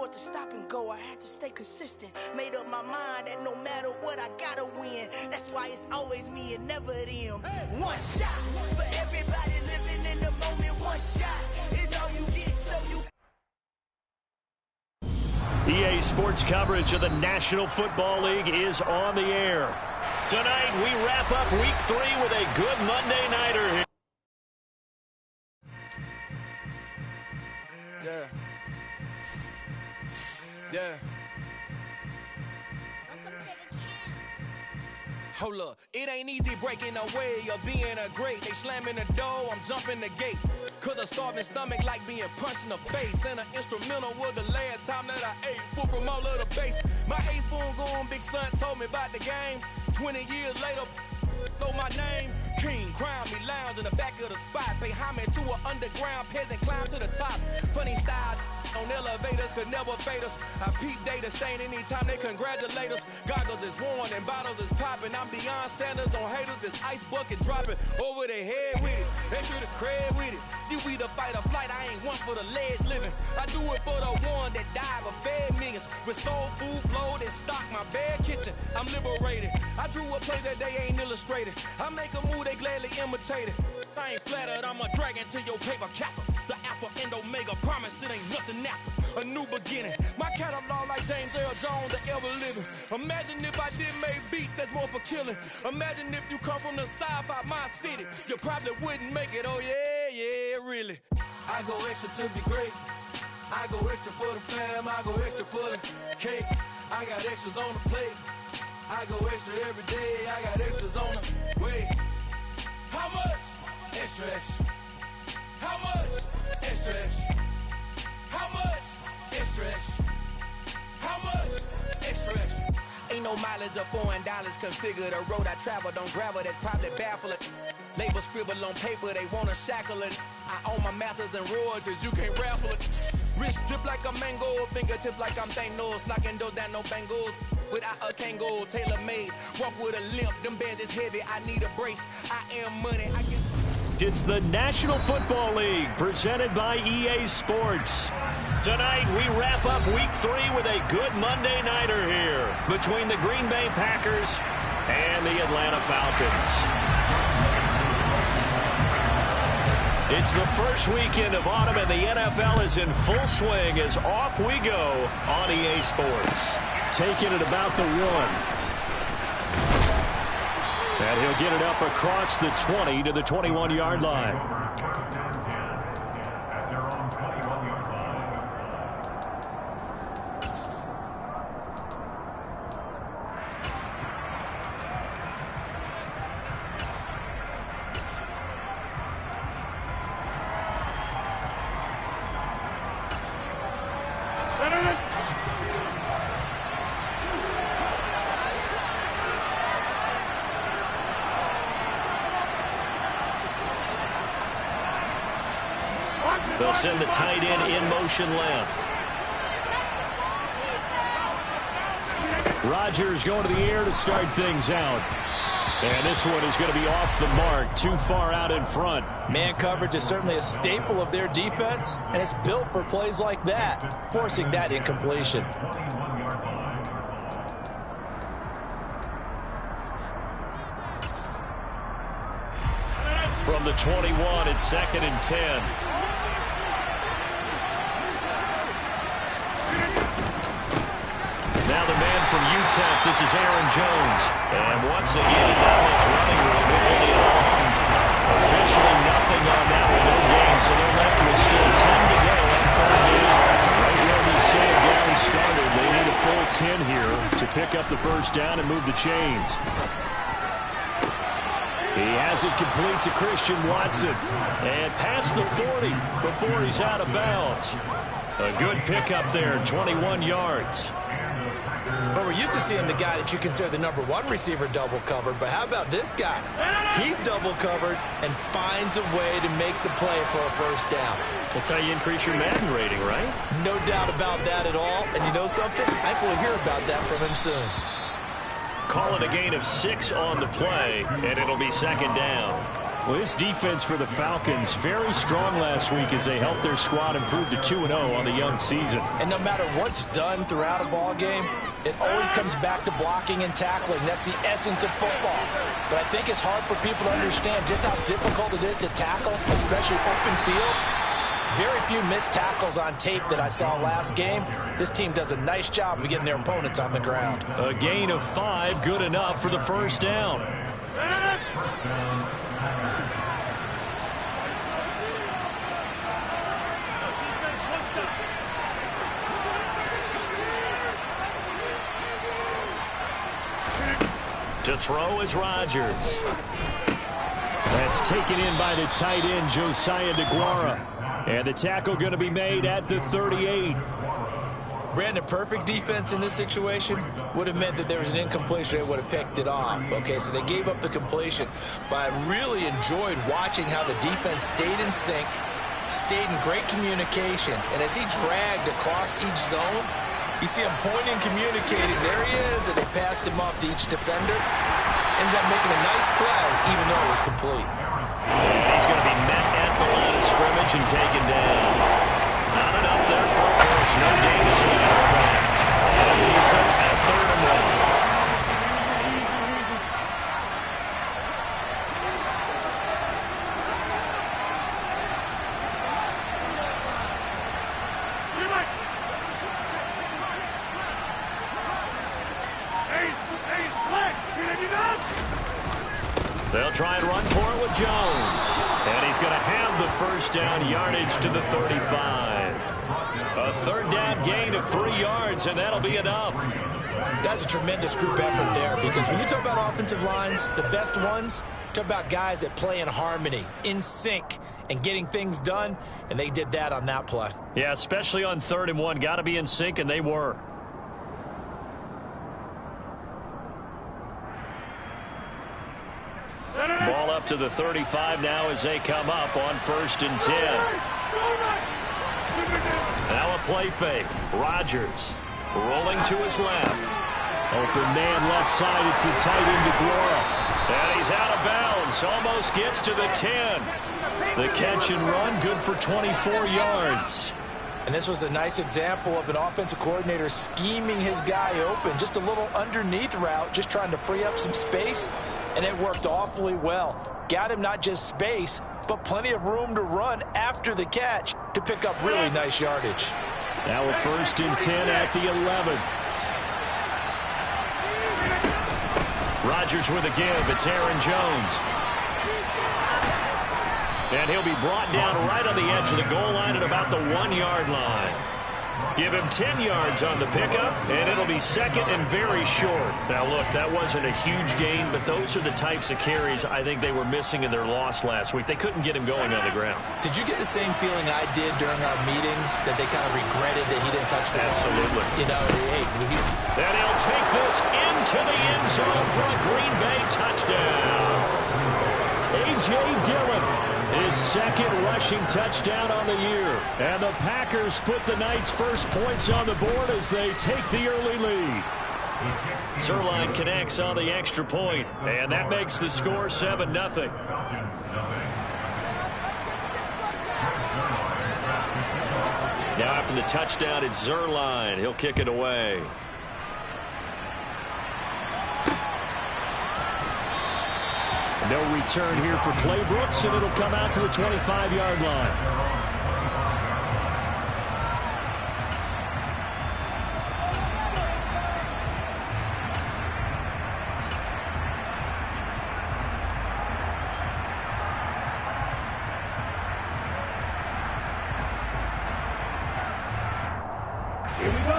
afford to stop and go. I had to stay consistent. Made up my mind that no matter what, I gotta win. That's why it's always me and never them. One shot for everybody living in the moment. One shot is all you get, so you. EA Sports coverage of the National Football League is on the air. Tonight, we wrap up Week 3 with a good Monday nighter here. Yeah. Yeah. Hold up, it ain't easy breaking away or being a great. They slamming the door, I'm jumping the gate. Cause a starving stomach like being punched in the face. And an instrumental was the last time that I ate. Food from all of the base. My A-spoon going big son told me about the game. 20 years later, know my name. King, crown me, lounge in the back of the spot. Pay homage to an underground peasant, climb to the top. Funny style on elevators could never fade us. I peep data stain anytime they congratulate us. Goggles is worn and bottles is popping. I'm Deion Sanders on haters, this ice bucket dropping over their head with it. They should have cred with it. You either fight or flight, I ain't one for the ledge living. I do it for the one that died but fed millions. With soul food flowed and stocked my bare kitchen. I'm liberated. I drew a play that they ain't illustrated. I make a move, they gladly imitate it. I ain't flattered, I'm a dragon to your paper castle. The Alpha and Omega, promise it ain't nothing after. A new beginning. My catalog like James Earl Jones, the ever living. Imagine if I didn't make beats that's more for killing. Imagine if you come from the sci-fi my city. You probably wouldn't make it, oh yeah, really. I go extra to be great. I go extra for the fam, I go extra for the cake. I got extras on the plate. I go extra every day, I got extras on the way. How much? Extra, extra. How much? Extra, extra. How much? Extra, extra. How much? Extra, extra. Ain't no mileage of $4 configure the road I travel. Don't gravel that probably baffle it. Label scribble on paper, they wanna shackle it. I own my masters and royalties, you can't raffle it. Wrist drip like a mango, fingertips like I'm Thanos. Knocking those down, no bangles. Without a Kango, tailor-made. Walk with a limp, them bands is heavy, I need a brace. I am money, I get... It's the National Football League, presented by EA Sports. Tonight, we wrap up Week 3 with a good Monday nighter here between the Green Bay Packers and the Atlanta Falcons. It's the first weekend of autumn, and the NFL is in full swing as off we go on EA Sports. Taking it about the 1. And he'll get it up across the 20 to the 21-yard line. They'll send the tight end in motion left. Rodgers going to the air to start things out. And this one is going to be off the mark, too far out in front. Man coverage is certainly a staple of their defense, and it's built for plays like that, forcing that incompletion. From the 21, it's 2nd and 10. Now the man from UTEP, this is Aaron Jones. And once again, not much running room, if any at all. Officially nothing on that one, no gain, so they're left with still 10 to go on 3rd down. Right where the same down started, they need a full 10 here to pick up the first down and move the chains. He has it complete to Christian Watson. And past the 40 before he's out of bounds. A good pickup there, 21 yards. But we're used to seeing the guy that you consider the #1 receiver double covered. But how about this guy? He's double covered and finds a way to make the play for a first down. That's how you increase your Madden rating, right? No doubt about that at all. And you know something? I think we'll hear about that from him soon. Call it a gain of 6 on the play, and it'll be 2nd down. Well, this defense for the Falcons, very strong last week as they helped their squad improve to 2-0 on the young season. And no matter what's done throughout a ball game, it always comes back to blocking and tackling. That's the essence of football. But I think it's hard for people to understand just how difficult it is to tackle, especially open field. Very few missed tackles on tape that I saw last game. This team does a nice job of getting their opponents on the ground. A gain of 5, good enough for the first down. To throw is Rodgers. That's taken in by the tight end, Josiah DeGuara. And the tackle going to be made at the 38. Brandon, perfect defense in this situation would have meant that there was an incompletion. They would have picked it off. Okay, so they gave up the completion. But I really enjoyed watching how the defense stayed in sync, stayed in great communication. And as he dragged across each zone, you see him pointing, communicating. There he is, and they passed him off to each defender. Ended up making a nice play, even though it was complete. And he's going to be met at the line of scrimmage and taken down. Not enough there for a first. No gain as a matter of fact. And it leaves him at 3rd and 1. They'll try and run for it with Jones. And he's going to have the first down, yardage to the 35. A 3rd down gain of 3 yards, and that'll be enough. That's a tremendous group effort there, because when you talk about offensive lines, the best ones, talk about guys that play in harmony, in sync, and getting things done, and they did that on that play. Yeah, especially on 3rd and 1. Got to be in sync, and they were. Ball up to the 35 now as they come up on 1st and 10. Now a play fake. Rodgers rolling to his left. Open man left side. It's the tight end DeGuara. And he's out of bounds. Almost gets to the 10. The catch and run good for 24 yards. And this was a nice example of an offensive coordinator scheming his guy open. Just a little underneath route, just trying to free up some space. And it worked awfully well. Got him not just space, but plenty of room to run after the catch to pick up really nice yardage. Now a 1st and 10 at the 11. Rodgers with a give. It's Aaron Jones. And he'll be brought down right on the edge of the goal line at about the 1-yard line. Give him 10 yards on the pickup, and it'll be 2nd and very short. Now, look, that wasn't a huge gain, but those are the types of carries I think they were missing in their loss last week. They couldn't get him going on the ground. Did you get the same feeling I did during our meetings, that they kind of regretted that he didn't touch the ball? Absolutely. You know, hey, then he'll take this into the end zone for a Green Bay touchdown. A.J. Dillon, his 2nd rushing touchdown on the year. And the Packers put the night's first points on the board as they take the early lead. Zerline connects on the extra point, and that makes the score 7-0. Now after the touchdown, it's Zerline. He'll kick it away. No return here for Clay Brooks, and it'll come out to the 25-yard line.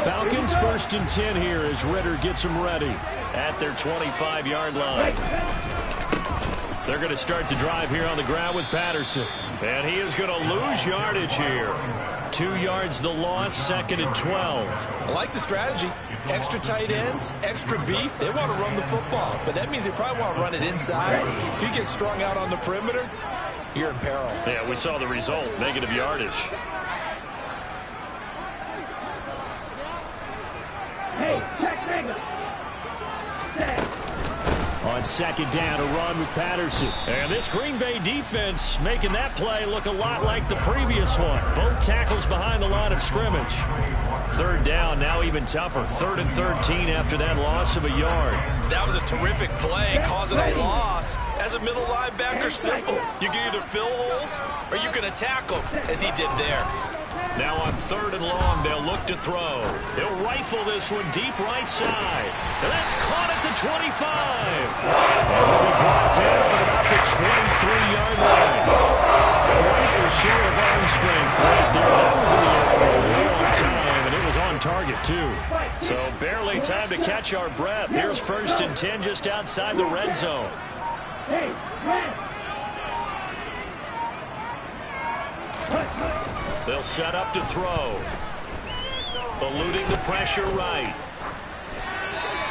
Falcons 1st and 10 here as Ritter gets them ready at their 25-yard line. They're going to start the drive here on the ground with Patterson. And he is going to lose yardage here. 2 yards the loss, 2nd and 12. I like the strategy. Extra tight ends, extra beef. They want to run the football, but that means they probably want to run it inside. If you get strung out on the perimeter, you're in peril. Yeah, we saw the result, negative yardage. On second down to run with Patterson. And this Green Bay defense making that play look a lot like the previous one. Both tackles behind the line of scrimmage. Third down, now even tougher. 3rd and 13 after that loss of a yard. That was a terrific play, causing a loss. As a middle linebacker, simple. You can either fill holes or you can attack them, as he did there. Now on 3rd and long, they'll look to throw. They'll rifle this one deep right side. And that's caught at the 25. And they'll be brought down at about the 23-yard line. Quite a show of arm strength right there. That was in the air for a long time, and it was on target, too. So barely time to catch our breath. Here's 1st and 10 just outside the red zone. They'll set up to throw. Eluding the pressure right.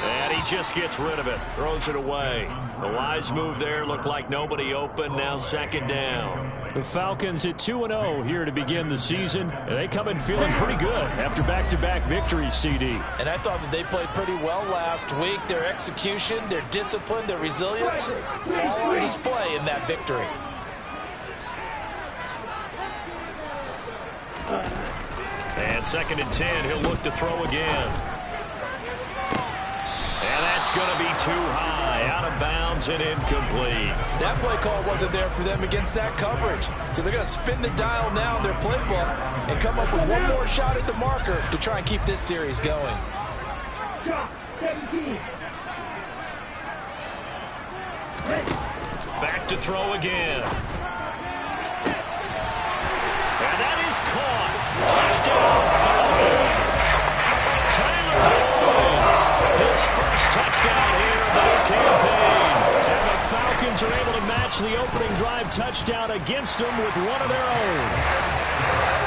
And he just gets rid of it. Throws it away. The wise move there. Looked like nobody open. Now 2nd down. The Falcons at 2-0 here to begin the season. And they come in feeling pretty good after back-to-back victories, CD. And I thought that they played pretty well last week. Their execution, their discipline, their resilience, all on display in that victory. And 2nd and 10, he'll look to throw again. And that's going to be too high, out of bounds and incomplete. That play call wasn't there for them against that coverage. So they're going to spin the dial now in their playbook and come up with one more shot at the marker to try and keep this series going. Back to throw again. And that is caught. Touchdown, Falcons. Tyler Boyd, his first touchdown here in the new campaign. And the Falcons are able to match the opening drive touchdown against them with one of their own.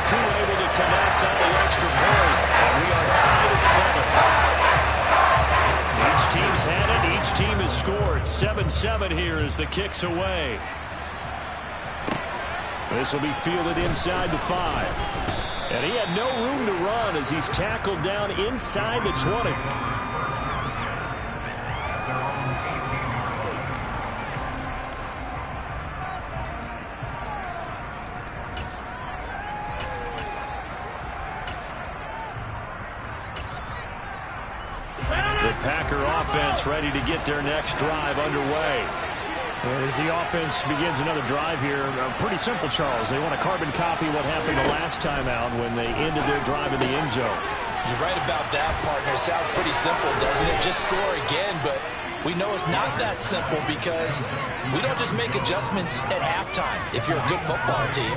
Crew able to connect on the extra point. And we are tied at 7. Each team's had it. Each team has scored. 7-7 here as the kick's away. This will be fielded inside the 5. And he had no room to run as he's tackled down inside the 20. The Packer offense ready to get their next drive underway. And as the offense begins another drive here, pretty simple, Charles. They want to carbon copy what happened the last time out when they ended their drive in the end zone. You're right about that, partner. It sounds pretty simple, doesn't it? Just score again, but we know it's not that simple because we don't just make adjustments at halftime if you're a good football team.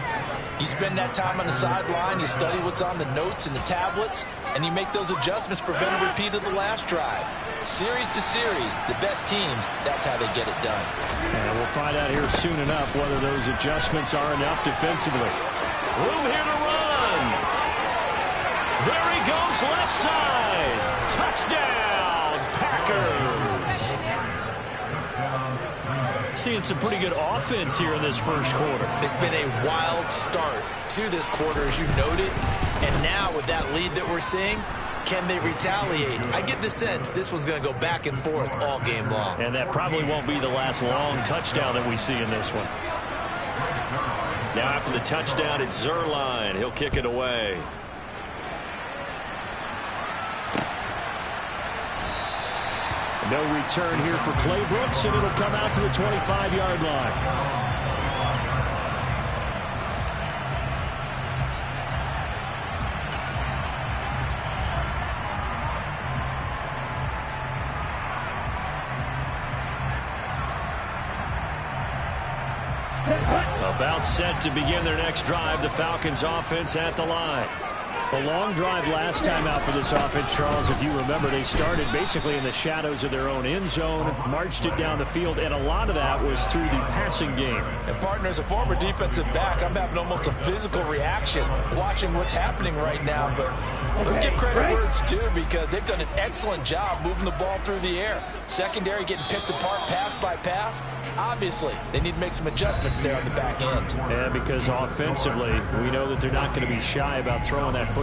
You spend that time on the sideline, you study what's on the notes and the tablets, and you make those adjustments, prevent a repeat of the last drive. Series to series, the best teams, that's how they get it done. And we'll find out here soon enough whether those adjustments are enough defensively. Room here to run. There he goes, left side. Touchdown, Packers. Seeing some pretty good offense here in this first quarter. It's been a wild start to this quarter, as you noted. And now with that lead that we're seeing, can they retaliate? I get the sense this one's going to go back and forth all game long. And that probably won't be the last long touchdown that we see in this one. Now after the touchdown, it's Zerline. He'll kick it away. No return here for Clay Brooks, and it'll come out to the 25-yard line. About set to begin their next drive, the Falcons offense at the line. A long drive last time out for this offense, Charles. If you remember, they started basically in the shadows of their own end zone, marched it down the field, and a lot of that was through the passing game. And, partner, as a former defensive back, I'm having almost a physical reaction watching what's happening right now. But let's give credit words, too, because they've done an excellent job moving the ball through the air. Secondary getting picked apart pass by pass. Obviously, they need to make some adjustments there on the back end. Yeah, because offensively, we know that they're not going to be shy about throwing that football.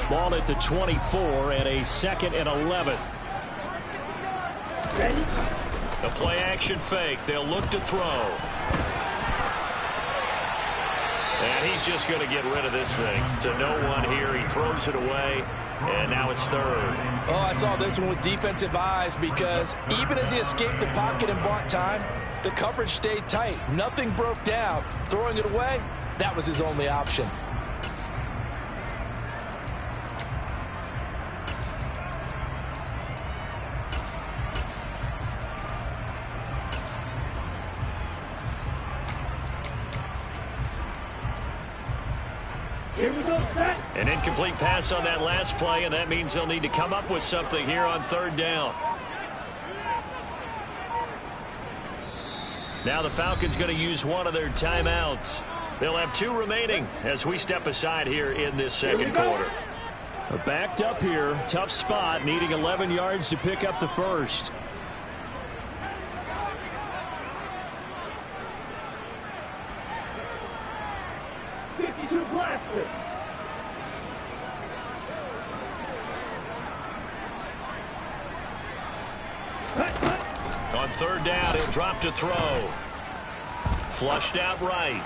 Ball at the 24 and a 2nd and 11. The play action fake. They'll look to throw. And he's just going to get rid of this thing to no one here. He throws it away, and now it's 3rd. Oh, I saw this one with defensive eyes because even as he escaped the pocket and bought time, the coverage stayed tight. Nothing broke down. Throwing it away, that was his only option. An incomplete pass on that last play, and that means they'll need to come up with something here on 3rd down. Now the Falcons going to use one of their timeouts. They'll have 2 remaining as we step aside here in this 2nd quarter. Backed up here. Tough spot. Needing 11 yards to pick up the first. On 3rd down, he'll drop to throw. Flushed out right.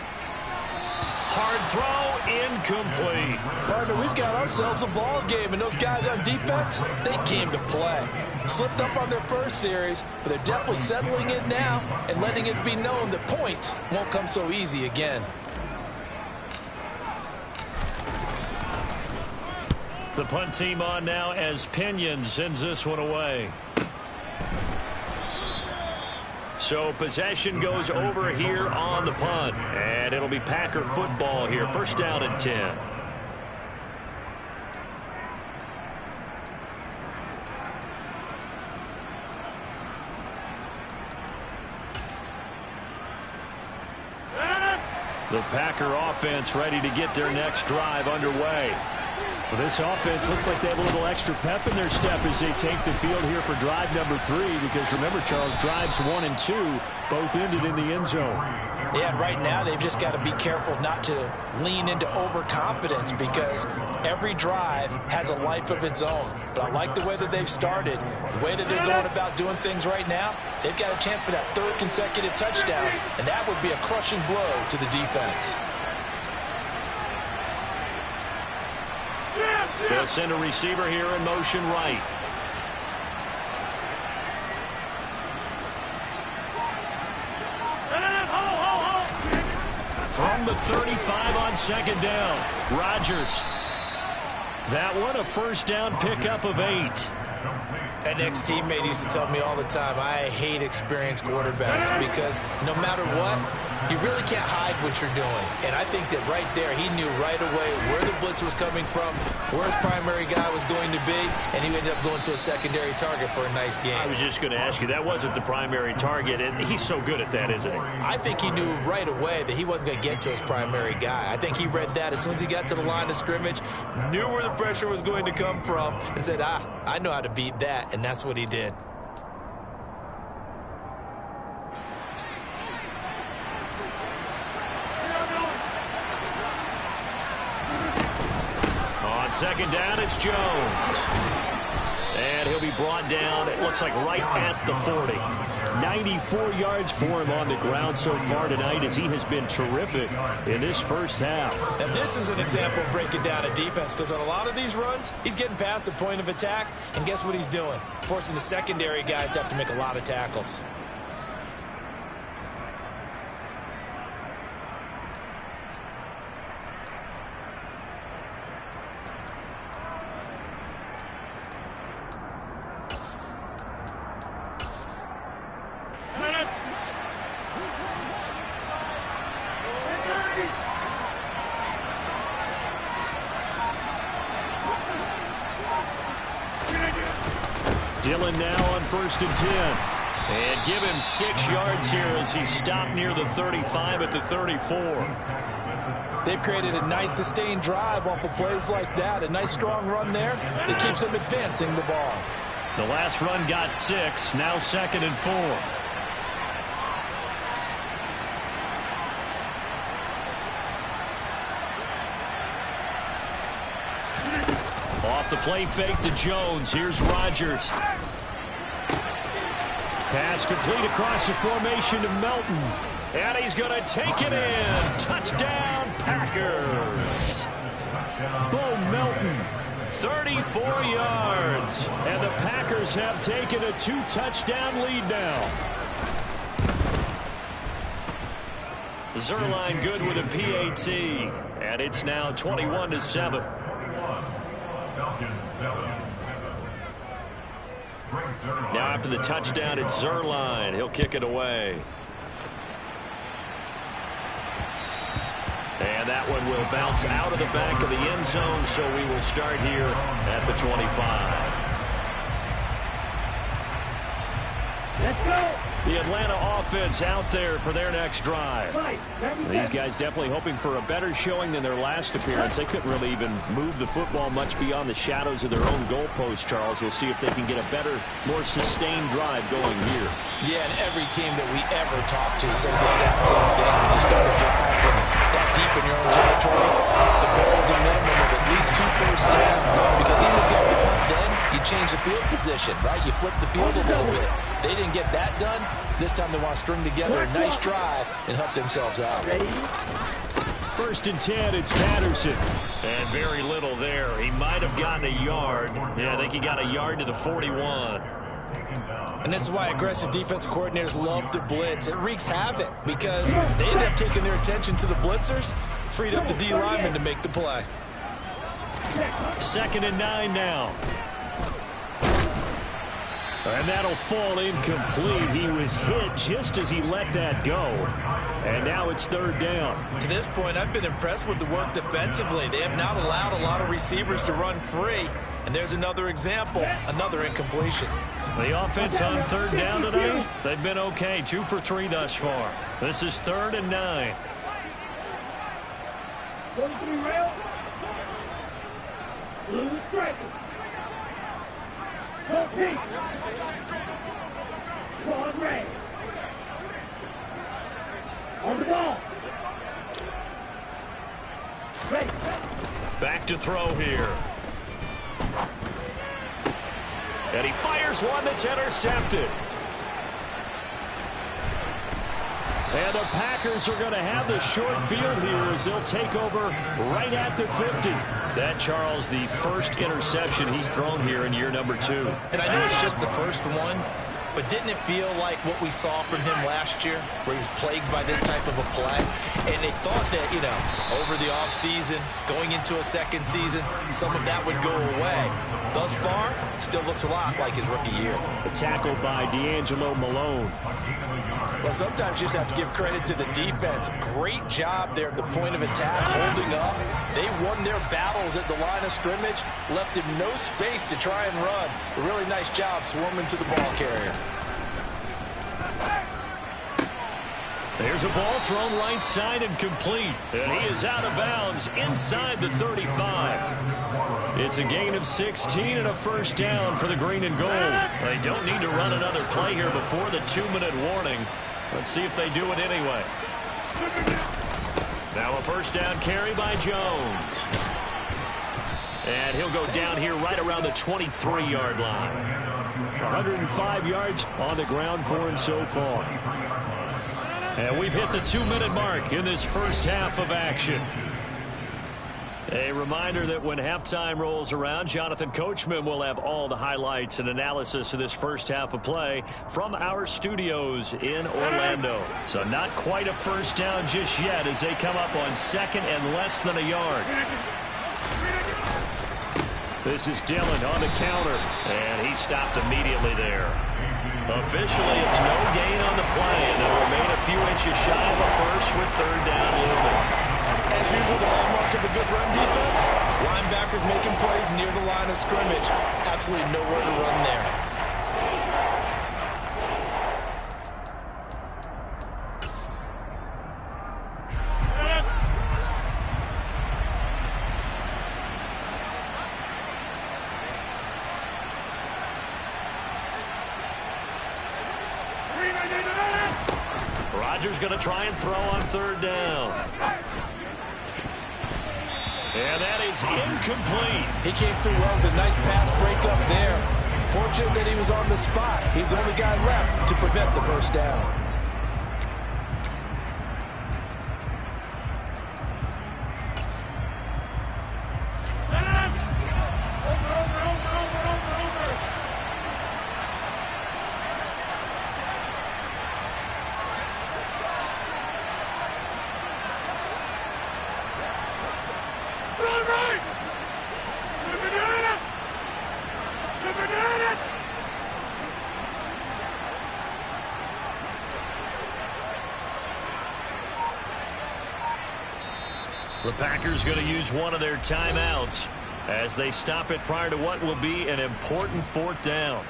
Hard throw, incomplete. Partner, we've got ourselves a ball game, and those guys on defense, they came to play. Slipped up on their first series, but they're definitely settling in now and letting it be known that points won't come so easy again. The punt team on now as Pinion sends this one away. So possession goes over here on the punt. And it'll be Packer football here. 1st down and 10. The Packer offense ready to get their next drive underway. Well, this offense looks like they have a little extra pep in their step as they take the field here for drive number 3. Because remember, Charles, drives 1 and 2 both ended in the end zone. Yeah, and right now they've just got to be careful not to lean into overconfidence because every drive has a life of its own. But I like the way that they've started, the way that they're going about doing things right now. They've got a chance for that 3rd consecutive touchdown, and that would be a crushing blow to the defense. They'll send a receiver here in motion right. From the 35 on 2nd down, Rodgers. That one a 1st down pickup of 8. An ex-teammate used to tell me all the time, I hate experienced quarterbacks because no matter what, you really can't hide what you're doing. And I think that right there, he knew right away where the blitz was coming from, where his primary guy was going to be, and he ended up going to a secondary target for a nice game. I was just going to ask you, that wasn't the primary target, and he's so good at that, isn't he? I think he knew right away that he wasn't going to get to his primary guy. I think he read that as soon as he got to the line of scrimmage, knew where the pressure was going to come from, and said, I know how to beat that, and that's what he did. On 2nd down, it's Jones. And he'll be brought down, it looks like right at the 40. 94 yards for him on the ground so far tonight as he has been terrific in this 1st half. And this is an example of breaking down a defense because on a lot of these runs, he's getting past the point of attack, and guess what he's doing? Forcing the secondary guys to have to make a lot of tackles. Dillon now on 1st and 10. And give him 6 yards here as he stopped near the 35 at the 34. They've created a nice sustained drive off of plays like that. A nice strong run there that keeps them advancing the ball. The last run got 6, now 2nd and 4. Off the play fake to Jones. Here's Rodgers. Pass complete across the formation to Melton. And he's going to take it in. Touchdown, Packers. Bo Melton, 34 yards. And the Packers have taken a 2-touchdown lead now. Zerline good with a PAT. And it's now 21-7. Now after the touchdown, it's Zerline. He'll kick it away. And that one will bounce out of the back of the end zone, so we will start here at the 25. Let's go. The Atlanta offense out there for their next drive. These guys definitely hoping for a better showing than their last appearance. They couldn't really even move the football much beyond the shadows of their own goalpost, Charles. We'll see if they can get a better, more sustained drive going here. Yeah, and every team that we ever talk to says the exact same thing. When you start a drive from that deep in your own territory, the goal is a minimum of at least 2 first downs. Because even if you have to punt then, you change the field position, right? You flip the field a little bit. They didn't get that done. This time they want to string together a nice drive and help themselves out. First and 10, it's Patterson. And very little there. He might have gotten a yard. Yeah, I think he got a yard to the 41. And this is why aggressive defensive coordinators love to blitz. It wreaks havoc because they end up taking their attention to the blitzers, freed up the D lineman to make the play. 2nd and 9 now. And that'll fall incomplete. He was hit just as he let that go. And now it's 3rd down. To this point, I've been impressed with the work defensively. They have not allowed a lot of receivers to run free. And there's another example, another incompletion. The offense on 3rd down today, they've been okay. 2 for 3 thus far. This is 3rd and 9. On the ball. Back to throw here. And he fires one that's intercepted. And the Packers are going to have the short field here as they'll take over right at the 50. That, Charles, the first interception he's thrown here in year number 2. And I know it's just the first one, but didn't it feel like what we saw from him last year, where he was plagued by this type of a play? And they thought that, you know, over the offseason, going into a second season, some of that would go away. Thus far, still looks a lot like his rookie year. A tackle by D'Angelo Malone. Well, sometimes you just have to give credit to the defense. Great job there at the point of attack, holding up. They won their battles at the line of scrimmage, left him no space to try and run. A really nice job swarming to the ball carrier. There's a ball thrown right side and complete. And he is out of bounds inside the 35. It's a gain of 16 and a first down for the green and gold. They don't need to run another play here before the 2-minute warning. Let's see if they do it anyway. Now a first down carry by Jones. And he'll go down here right around the 23-yard line. 105 yards on the ground for him so far. And we've hit the 2-minute mark in this first half of action. A reminder that when halftime rolls around, Jonathan Coachman will have all the highlights and analysis of this first half of play from our studios in Orlando. So not quite a first down just yet as they come up on 2nd and less than a yard. This is Dillon on the counter, and he stopped immediately there. Officially, it's no gain on the play, and they'll remain a few inches shy of a first with 3rd down looming. As usual, the hallmark of a good run defense, linebackers making plays near the line of scrimmage. Absolutely nowhere to run there. Rodgers going to try and throw on 3rd down. And that is incomplete. He came through well with a nice pass breakup there. Fortunate that he was on the spot. He's the only guy left to prevent the first down. The Packers going to use one of their timeouts as they stop it prior to what will be an important fourth down.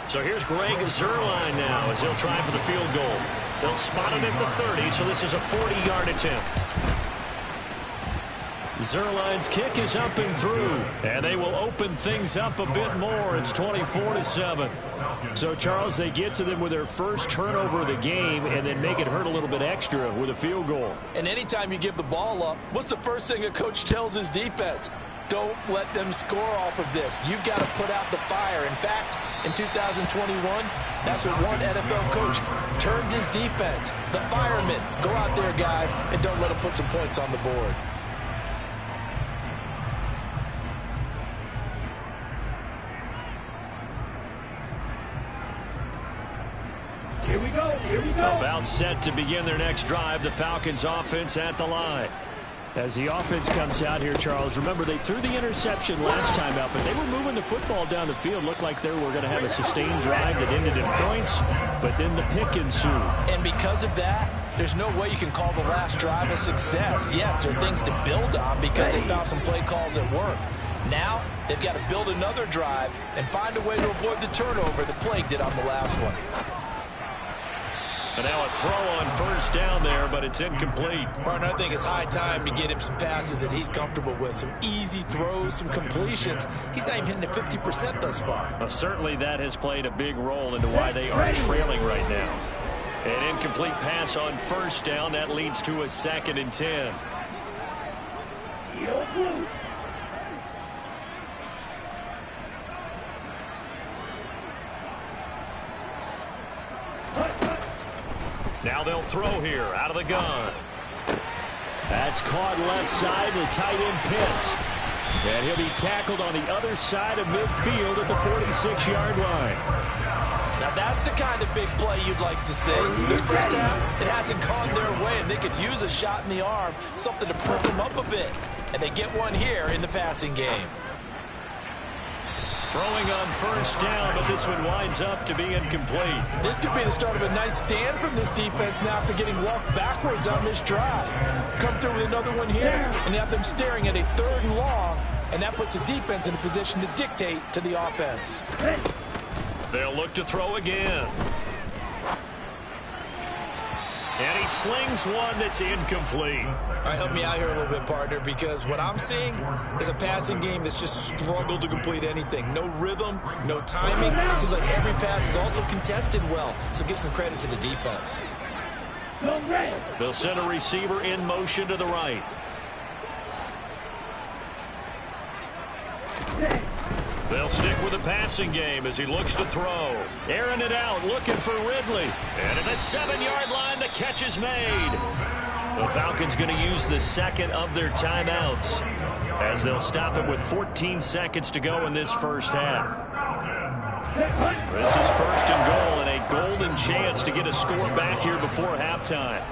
So here's Greg Zuerlein now as he'll try for the field goal. They'll spot him at the 30, so this is a 40-yard attempt. Zuerlein's kick is up and through, and they will open things up a bit more. It's 24-7. So, Charles, they get to them with their first turnover of the game and then make it hurt a little bit extra with a field goal. And anytime you give the ball up, what's the first thing a coach tells his defense? Don't let them score off of this. You've got to put out the fire. In fact, in 2021, that's what one NFL coach termed his defense. The firemen. Go out there, guys, and don't let them put some points on the board. Here we go. Here we go. About set to begin their next drive. The Falcons offense at the line. As the offense comes out here, Charles, remember they threw the interception last time out, but they were moving the football down the field. Looked like they were going to have a sustained drive that ended in points, but then the pick ensued. And because of that, there's no way you can call the last drive a success. Yes, there are things to build on because they found some play calls at work. Now, they've got to build another drive and find a way to avoid the turnover that plagued it on the last one. And now a throw on first down there, but it's incomplete. Partner, I think it's high time to get him some passes that he's comfortable with. Some easy throws, some completions. He's not even hitting the 50% thus far. Well, certainly that has played a big role into why they are trailing right now. An incomplete pass on first down. That leads to a 2nd and 10. Now they'll throw here out of the gun. That's caught left side to tight end Pitts. And he'll be tackled on the other side of midfield at the 46-yard line. Now that's the kind of big play you'd like to see. This first half, it hasn't gone their way, and they could use a shot in the arm, something to perk them up a bit. And they get one here in the passing game. Throwing on first down, but this one winds up to be incomplete. This could be the start of a nice stand from this defense now after getting walked backwards on this drive. Come through with another one here, and you have them staring at a 3rd and long, and that puts the defense in a position to dictate to the offense. They'll look to throw again. And he slings one that's incomplete. All right, help me out here a little bit, partner, because what I'm seeing is a passing game that's just struggled to complete anything. No rhythm, no timing. It seems like every pass is also contested well, so give some credit to the defense. They'll send a receiver in motion to the right. They'll stick with the passing game as he looks to throw. Airing it out, looking for Ridley. And at the 7-yard line, the catch is made. The Falcons going to use the 2nd of their timeouts as they'll stop it with 14 seconds to go in this first half. This is 1st and goal and a golden chance to get a score back here before halftime.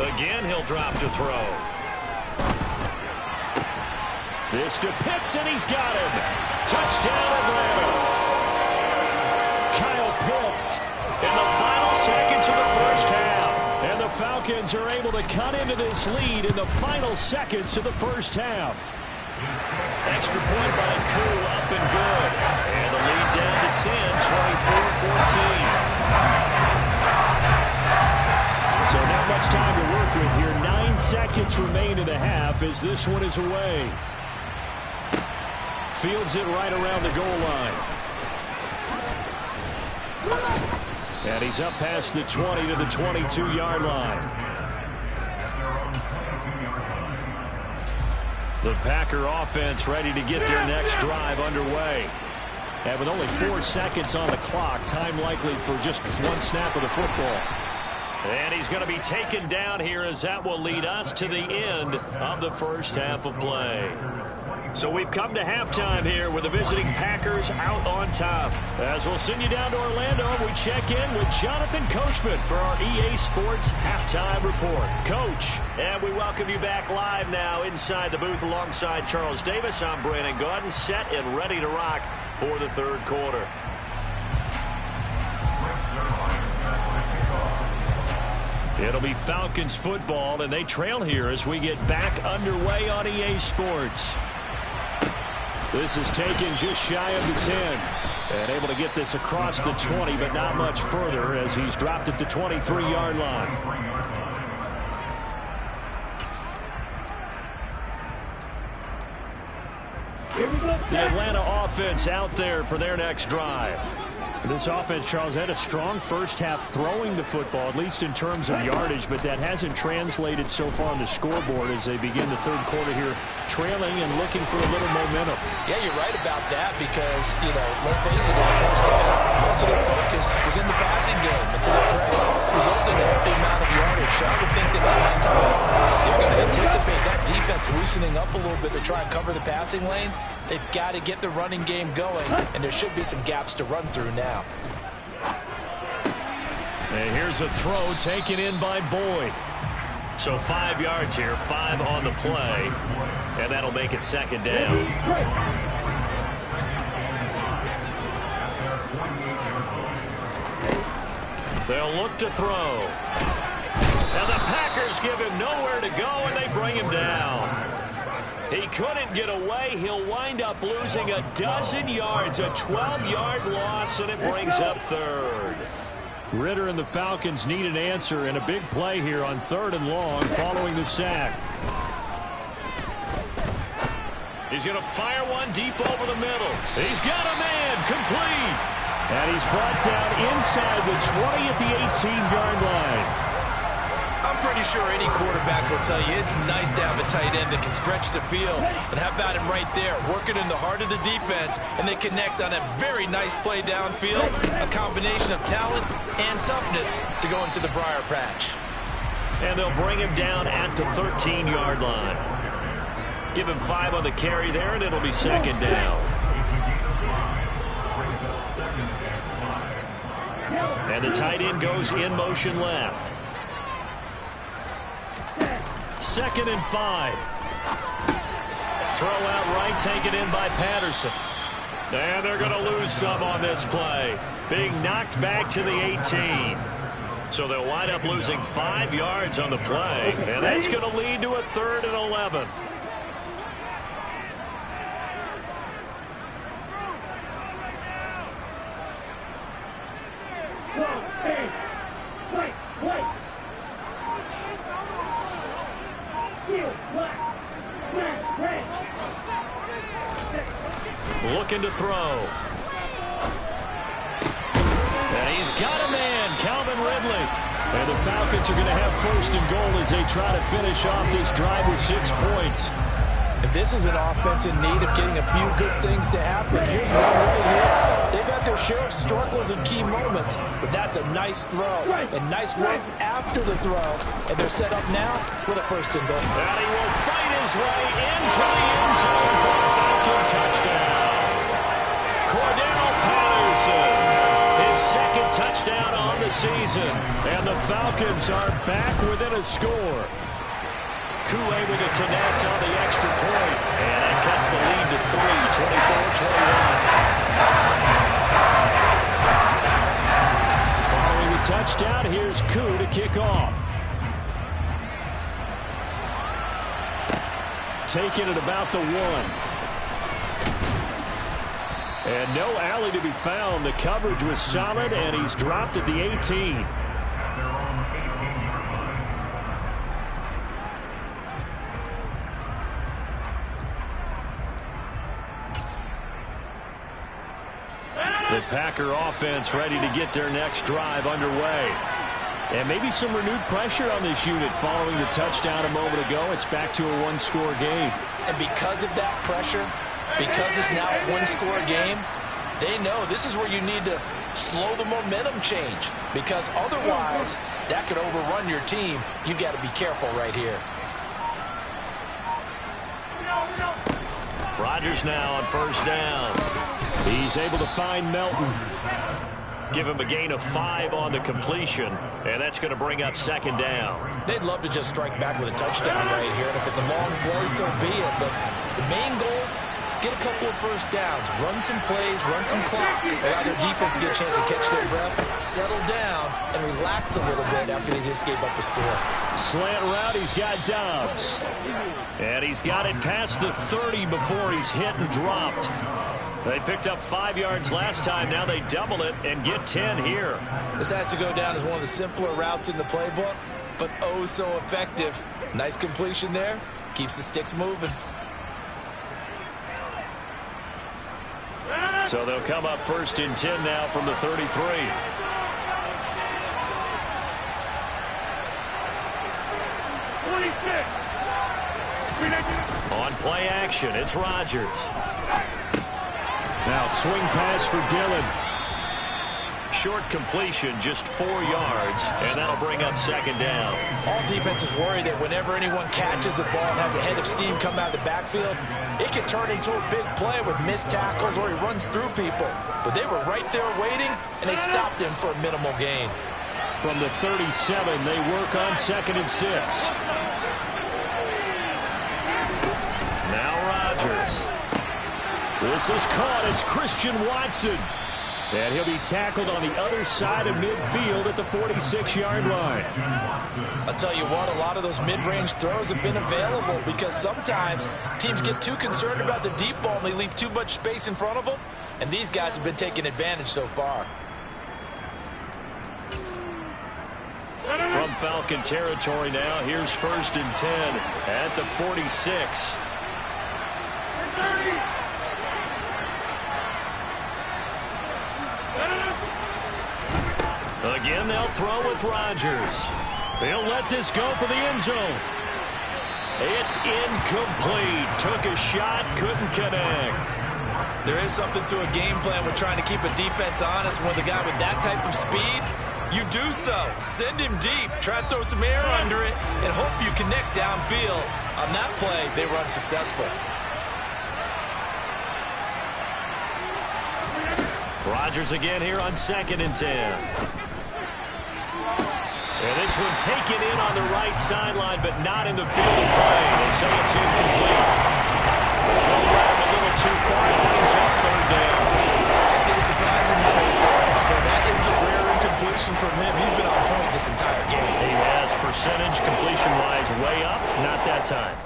Again, he'll drop to throw. This to Pitts, and he's got him. Touchdown, Atlanta. Kyle Pitts in the final seconds of the first half. And the Falcons Falcons are able to cut into this lead in the final seconds of the first half. Extra point by Koo, up and good. And the lead down to 10, 24-14. So not much time to work with here. 9 seconds remain in the half as this one is away. Fields it right around the goal line. And he's up past the 20 to the 22-yard line. The Packer offense ready to get their next drive underway. And with only 4 seconds on the clock, time likely for just one snap of the football. And he's going to be taken down here as that will lead us to the end of the first half of play. So we've come to halftime here with the visiting Packers out on top. As we'll send you down to Orlando, we check in with Jonathan Coachman for our EA Sports Halftime Report. Coach. And we welcome you back live now inside the booth alongside Charles Davis. I'm Brandon Gordon, set and ready to rock for the third quarter. It'll be Falcons football, and they trail here as we get back underway on EA Sports. This is taken just shy of the 10. And able to get this across the 20, but not much further as he's dropped at the 23-yard line. The Atlanta offense out there for their next drive. This offense, Charles, had a strong first half throwing the football, at least in terms of yardage, but that hasn't translated so far on the scoreboard as they begin the third quarter here, trailing and looking for a little momentum. Yeah, you're right about that because, let's face it, in the first half, most of their focus was in the passing game until it resulted in a heavy amount of yardage. So I would think that at that time, they're going to anticipate that defense loosening up a little bit to try and cover the passing lanes. They've got to get the running game going, and there should be some gaps to run through now. And here's a throw taken in by Boyd. So 5 yards here, 5 on the play, and that'll make it second down. They'll look to throw. And the Packers give him nowhere to go, and they bring him down. He couldn't get away. He'll wind up losing a dozen yards, a 12-yard loss, and it brings up third. Ritter and the Falcons need an answer, and a big play here on 3rd and long following the sack. He's going to fire one deep over the middle. He's got a man, complete. And he's brought down inside the 20 at the 18-yard line. I'm pretty sure any quarterback will tell you it's nice to have a tight end that can stretch the field. And how about him right there, working in the heart of the defense, and they connect on a very nice play downfield, a combination of talent and toughness to go into the briar patch. And they'll bring him down at the 13-yard line. Give him 5 on the carry there, and it'll be second down. And the tight end goes in motion left. 2nd and 5. Throw out right, taken in by Patterson. And they're going to lose some on this play. Being knocked back to the 18. So they'll wind up losing 5 yards on the play. And that's going to lead to a 3rd and 11. Looking to throw. And he's got a man, Calvin Ridley. And the Falcons are going to have 1st and goal as they try to finish off this drive with 6 points. And this is an offense in need of getting a few good things to happen. Here's one right here. They've had their share of struggles and key moments, but that's a nice throw. And nice work after the throw. And they're set up now with a 1st and goal. And he will fight his way into the end zone for a Falcon touchdown. Cordell Patterson, his 2nd touchdown on the season. And the Falcons are back within a score. Koo able to connect on the extra point. And that cuts the lead to 3, 24-21. Following the touchdown, here's Koo to kick off. taken at about the 1. And no alley to be found. The coverage was solid, and he's dropped at the 18. The Packer offense ready to get their next drive underway. And maybe some renewed pressure on this unit following the touchdown a moment ago. It's back to a one-score game. And because of that pressure, because it's now a one-score game, they know this is where you need to slow the momentum change, because otherwise that could overrun your team. You got to be careful right here. Rodgers now on first down. He's able to find Melton. Give him a gain of 5 on the completion, and that's going to bring up second down. They'd love to just strike back with a touchdown right here, and if it's a long play, so be it. But the main goal, get a couple of first downs, run some plays, run some clock, allow their defense to get a chance to catch their breath, settle down, and relax a little bit after they just gave up a score. Slant route, he's got Dobbs. And he's got it past the 30 before he's hit and dropped. They picked up 5 yards last time. Now they double it and get 10 here. This has to go down as one of the simpler routes in the playbook, but oh so effective. Nice completion there. Keeps the sticks moving. So they'll come up first and 10 now from the 33. On play action, it's Rodgers. Now swing pass for Dillon. Short completion, just 4 yards, and that'll bring up second down. All defenses worry that whenever anyone catches the ball and has a head of steam come out of the backfield, it can turn into a big play with missed tackles or he runs through people. But they were right there waiting, and they stopped him for a minimal gain. From the 37, they work on 2nd and 6. Now Rodgers. This is caught. It's Christian Watson. And he'll be tackled on the other side of midfield at the 46-yard line. I'll tell you what, a lot of those mid-range throws have been available because sometimes teams get too concerned about the deep ball and they leave too much space in front of them. And these guys have been taking advantage so far. From Falcon territory now, here's 1st and 10 at the 46. Again, they'll throw with Rodgers. They'll let this go for the end zone. It's incomplete. Took a shot, couldn't connect. There is something to a game plan with trying to keep a defense honest. With a guy with that type of speed, you do so. Send him deep. Try to throw some air under it and hope you connect downfield. On that play, they were unsuccessful. Rodgers again here on 2nd and 10. And this one taken in on the right sideline, but not in the field of play. They say it's incomplete. The throw ran a little too far. It brings up 3rd down. I see the surprise in your face there, partner. That is a rare incompletion from him. He's been on point this entire game. He has percentage completion-wise way up. Not that time.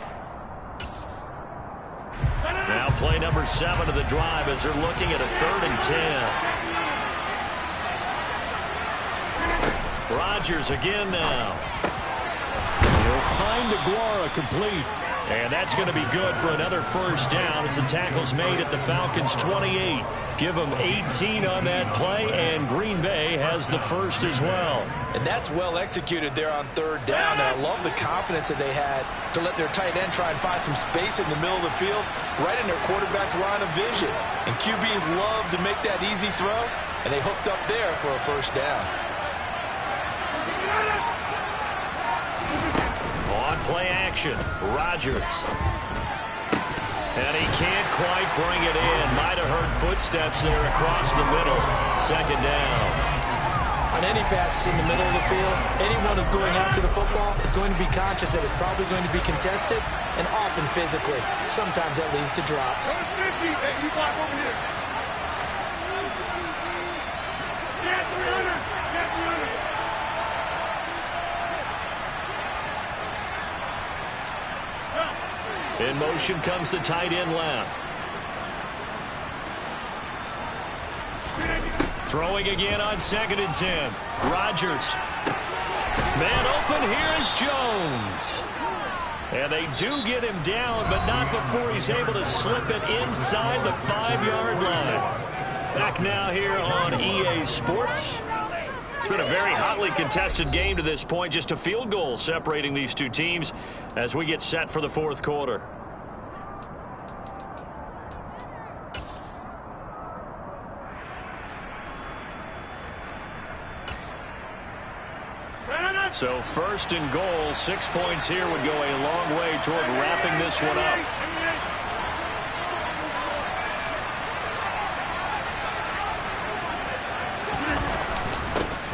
Now play number 7 of the drive as they're looking at a 3rd and 10. Rodgers again now. He'll find Aguara complete. And that's going to be good for another first down as the tackle's made at the Falcons' 28. Give them 18 on that play, and Green Bay has the first as well. And that's well executed there on 3rd down. And I love the confidence that they had to let their tight end try and find some space in the middle of the field, right in their quarterback's line of vision. And QBs love to make that easy throw, and they hooked up there for a first down. On play action, Rodgers. And he can't quite bring it in. Might have heard footsteps there across the middle. 2nd down. On any passes in the middle of the field, anyone who's going after the football is going to be conscious that it's probably going to be contested, and often physically. Sometimes that leads to drops. In motion comes the tight end left. Throwing again on 2nd and 10. Rodgers. Man open, here is Jones. And they do get him down, but not before he's able to slip it inside the 5-yard line. Back now here on EA Sports. It's been a very hotly contested game to this point. Just a field goal separating these two teams as we get set for the 4th quarter. So 1st and goal, 6 points here would go a long way toward wrapping this one up.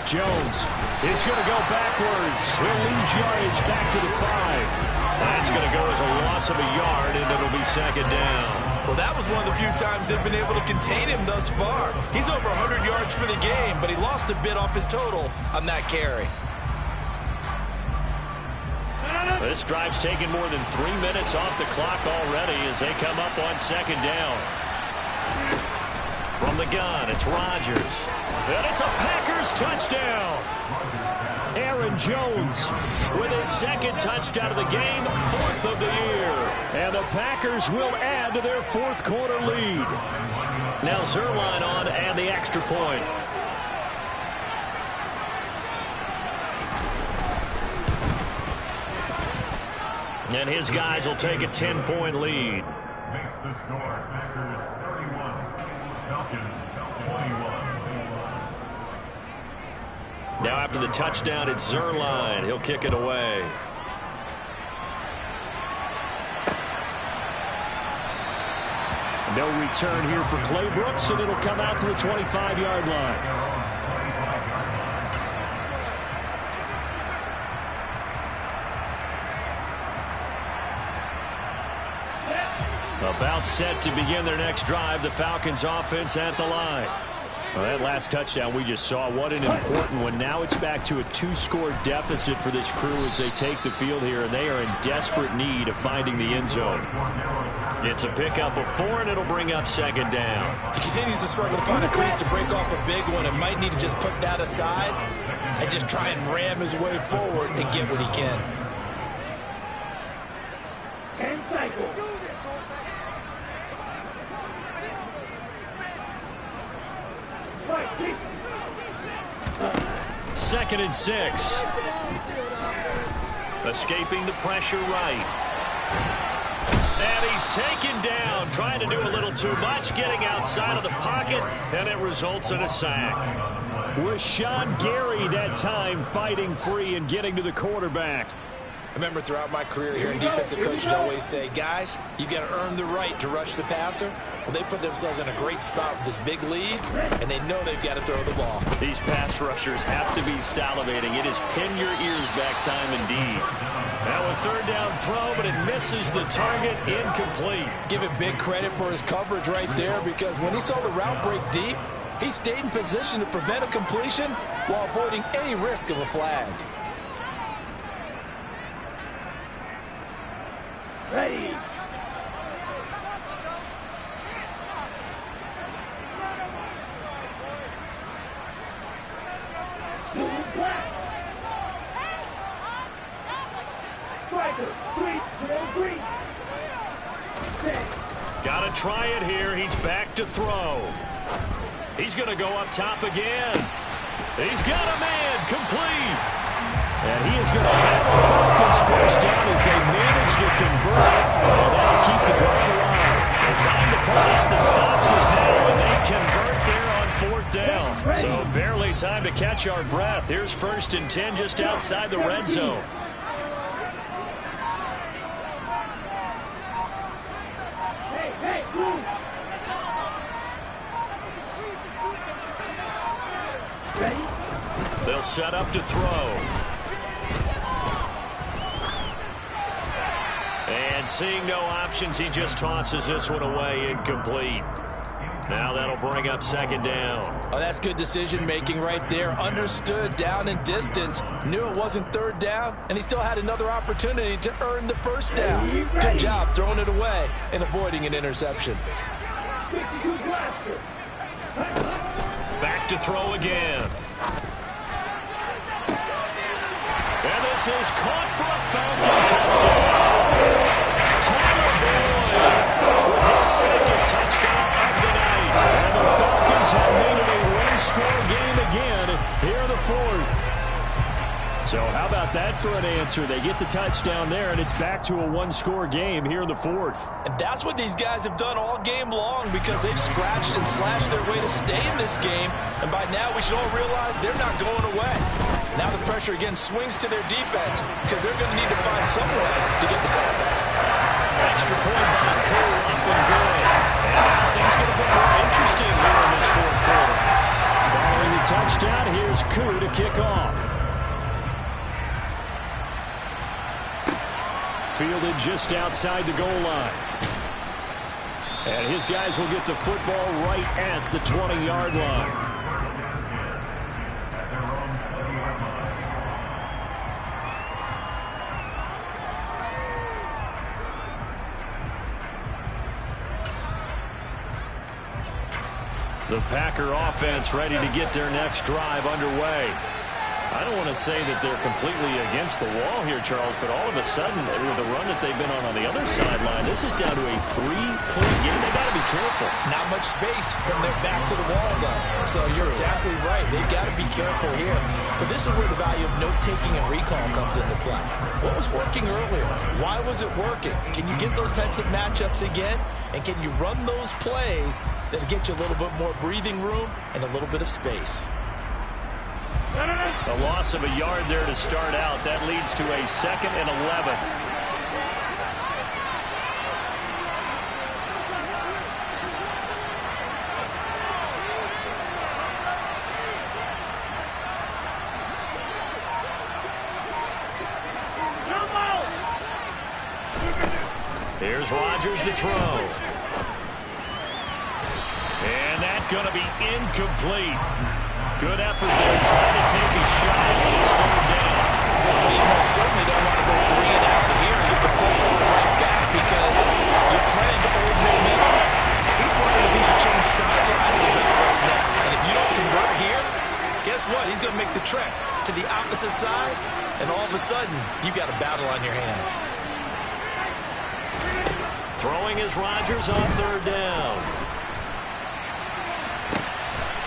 Jones is going to go backwards. He'll lose yardage back to the 5. That's going to go as a loss of a yard, and it'll be 2nd down. Well, that was one of the few times they've been able to contain him thus far. He's over 100 yards for the game, but he lost a bit off his total on that carry. This drive's taken more than 3 minutes off the clock already as they come up on 2nd down. From the gun, it's Rodgers. And it's a Packers touchdown. Aaron Jones with his 2nd touchdown of the game, 4th of the year. And the Packers will add to their 4th quarter lead. Now Zerline on and the extra point. And his guys will take a 10-point lead. Makes the score Packers 31, Falcons 21. Now after the touchdown, it's Zerline. He'll kick it away. No return here for Clay Brooks, and it'll come out to the 25-yard line. About set to begin their next drive, the Falcons offense at the line. Well, that last touchdown we just saw, what an important one. Now it's back to a 2-score deficit for this crew as they take the field here, and they are in desperate need of finding the end zone. It's a pickup of 4, and it'll bring up 2nd down. He continues to struggle to find a crease to break off a big one and might need to just put that aside and just try and ram his way forward and get what he can. And cycle. 2nd and 6. Escaping the pressure right. And he's taken down, trying to do a little too much, getting outside of the pocket, and it results in a sack. Rashawn Gary that time fighting free and getting to the quarterback. I remember throughout my career here in defensive coaches always say, guys, you got to earn the right to rush the passer. Well, they put themselves in a great spot with this big lead, and they know they've got to throw the ball. These pass rushers have to be salivating. It is pin your ears back time indeed. Now a 3rd down throw, but it misses the target, incomplete. Give him big credit for his coverage right there, because when he saw the route break deep, he stayed in position to prevent a completion while avoiding any risk of a flag. Ready. Got to try it here. He's back to throw. He's going to go up top again. He's got a man complete. And he is going to have the Falcons first down as they manage to convert. And that'll keep the drive alive. The time to pull out the stops is now, and they convert there on 4th down. So barely time to catch our breath. Here's 1st and 10 just outside the red zone. They'll set up to throw. And seeing no options, he just tosses this one away, incomplete. Now that'll bring up second down. Oh, that's good decision-making right there. Understood down and distance. Knew it wasn't third down, and he still had another opportunity to earn the first down. Good job throwing it away and avoiding an interception. Back to throw again. And this is caught for a Falcon touchdown. Tyler Boyd with his second touchdown of the night. And the Falcons have made it a one-score game again here in the fourth. So how about that for an answer? They get the touchdown there, and it's back to a one-score game here in the fourth. And that's what these guys have done all game long because they've scratched and slashed their way to stay in this game. And by now, we should all realize they're not going away. Now the pressure again swings to their defense because they're going to need to find some way to get the ball back. Extra point by Cole, up and good. And now things going to get more interesting here in this fourth quarter. Following the touchdown, here's Koo to kick off. Fielded just outside the goal line. And his guys will get the football right at the 20-yard line. The Packer offense ready to get their next drive underway. I don't want to say that they're completely against the wall here, Charles, but all of a sudden, with the run that they've been on the other sideline, this is down to a 3-point game. They've got to be careful. Not much space from their back to the wall, though. So you're exactly right. They've got to be careful here. But this is where the value of note-taking and recall comes into play. What was working earlier? Why was it working? Can you get those types of matchups again? And can you run those plays that'll get you a little bit more breathing room and a little bit of space? A loss of a yard there to start out. That leads to a 2nd and 11. Here's Rodgers to throw. And that's going to be incomplete. Good effort there, trying to take a shot, but it's third down. Well, you most certainly don't want to go 3 and out here and get the football right back because your friend, Old Momentum, he's wondering if he should change sidelines about right now. And if you don't convert here, guess what? He's going to make the trek to the opposite side, and all of a sudden, you've got a battle on your hands. Throwing is Rodgers on third down.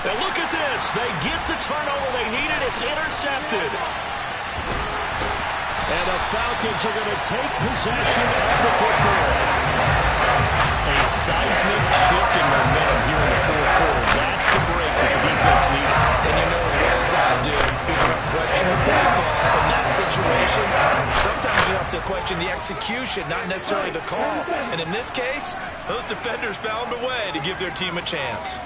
And look at this. They get the turnover they needed. It's intercepted. And the Falcons are going to take possession of the football. A seismic shift in momentum here in the fourth quarter. That's the break that the defense needed. And you know as well as I do, people have questioned the play call in that situation. Sometimes you have to question the execution, not necessarily the call. And in this case, those defenders found a way to give their team a chance.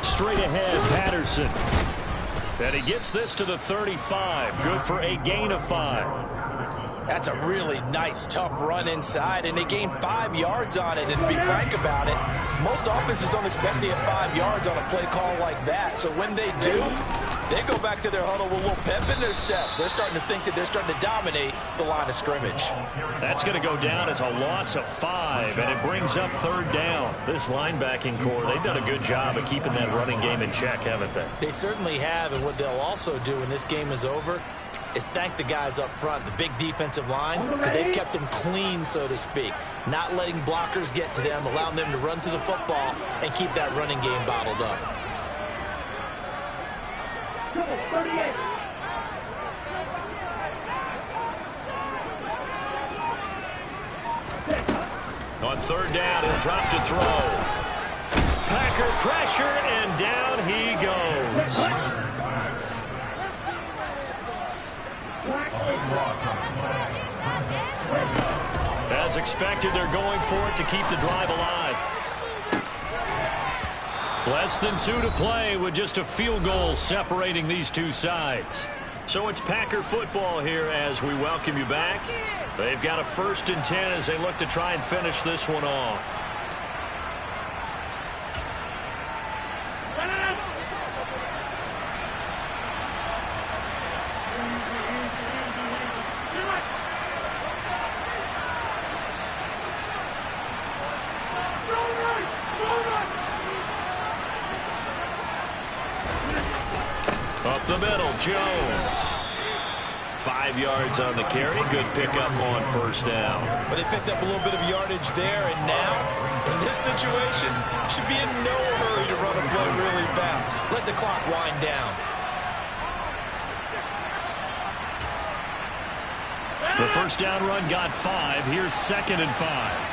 Straight ahead, Patterson. And he gets this to the 35. Good for a gain of 5. That's a really nice, tough run inside, and they gained 5 yards on it. And to be frank about it, most offenses don't expect to get 5 yards on a play call like that. So when they do, they go back to their huddle with a little pep in their steps. They're starting to think that they're starting to dominate the line of scrimmage. That's going to go down as a loss of 5, and it brings up third down. This linebacking core, they've done a good job of keeping that running game in check, haven't they? They certainly have, and what they'll also do when this game is over is thank the guys up front, the big defensive line, because they've kept them clean, so to speak. Not letting blockers get to them, allowing them to run to the football and keep that running game bottled up. On third down, he'll drop to throw. Packer pressure, and down he goes. As expected, they're going for it to keep the drive alive. Less than 2 to play with just a field goal separating these two sides. So it's Packer football here as we welcome you back. They've got a 1st and 10 as they look to try and finish this one off. Up the middle, Jones. 5 yards on the carry. Good pickup on 1st down. But they picked up a little bit of yardage there, and now, in this situation, should be in no hurry to run a play really fast. Let the clock wind down. The 1st down run got 5. Here's 2nd and 5.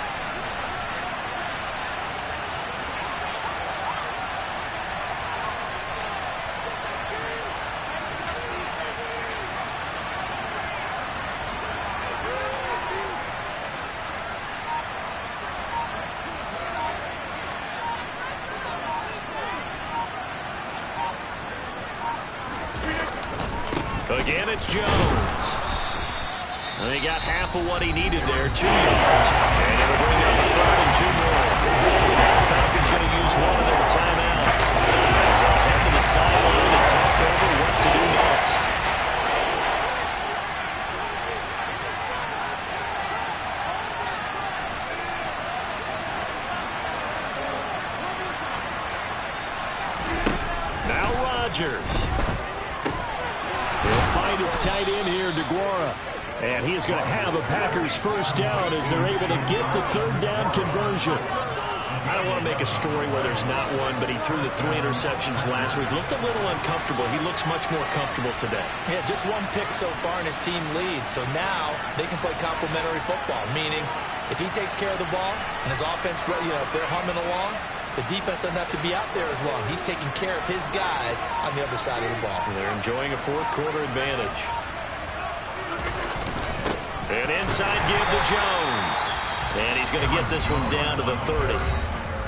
Again, it's Jones. And he got half of what he needed there, 2 yards. And it'll bring up a 3rd and 2 more. Now the Falcons going to use one of their timeouts as they'll head to the sideline and talk over what to do next. Now Rodgers. Find its tight end here, DeGuara. And he is going to have a Packers 1st down as they're able to get the 3rd down conversion. I don't want to make a story where there's not one, but he threw the 3 interceptions last week. Looked a little uncomfortable. He looks much more comfortable today. Yeah, just 1 pick so far and his team leads. So now they can play complementary football, meaning if he takes care of the ball and his offense, if they're humming along, the defense doesn't have to be out there as long. He's taking care of his guys on the other side of the ball. They're enjoying a 4th quarter advantage. An inside give to Jones. And he's going to get this one down to the 30.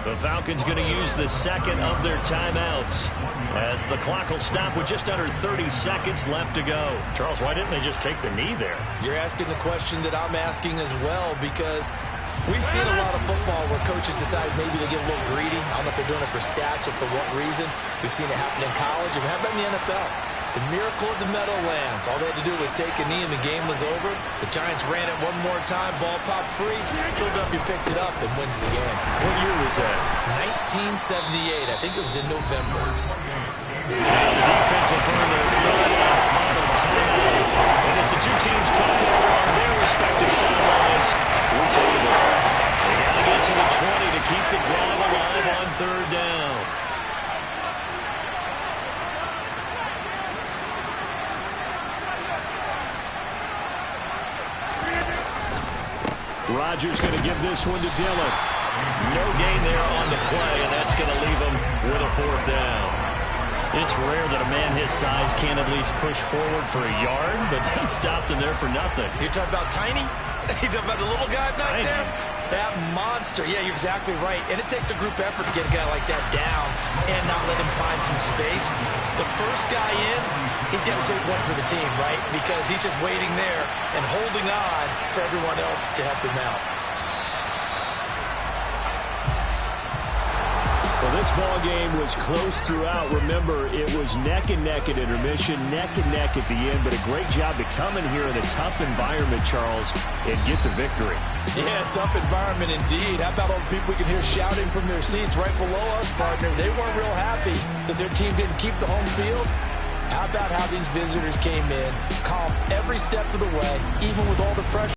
The Falcons going to use the 2nd of their timeouts as the clock will stop with just under 30 seconds left to go. Charles, why didn't they just take the knee there? You're asking the question that I'm asking as well, because we've seen a lot of football where coaches decide maybe they get a little greedy. I don't know if they're doing it for stats or for what reason. We've seen it happen in college, and how about in the NFL? The miracle of the Meadowlands. All they had to do was take a knee and the game was over. The Giants ran it one more time. Ball popped free. Philadelphia picks it up and wins the game. What year was that? 1978. I think it was in November. Now the defense will burn their 3rd and final timeout. And as the 2 teams talking over on their respective sidelines, we'll take a break. They got to get to the 20 to keep the drive alive on 3rd down. Rodgers going to give this one to Dillon. No gain there on the play, and that's going to leave him with a 4th down. It's rare that a man his size can't at least push forward for a yard, but he stopped him there for nothing. You're talking about tiny? You're talking about the little guy back there? That monster. Yeah, you're exactly right. And it takes a group effort to get a guy like that down and not let him find some space. The first guy in, he's got to take one for the team, right? Because he's just waiting there and holding on for everyone else to help him out. Well, this ball game was close throughout. Remember, it was neck and neck at intermission, neck and neck at the end, but a great job to come in here in a tough environment, Charles, and get the victory. Yeah, tough environment indeed. How about all the people we can hear shouting from their seats right below us, partner? They weren't real happy that their team didn't keep the home field. How about how these visitors came in, calm every step of the way, even with all the pressure?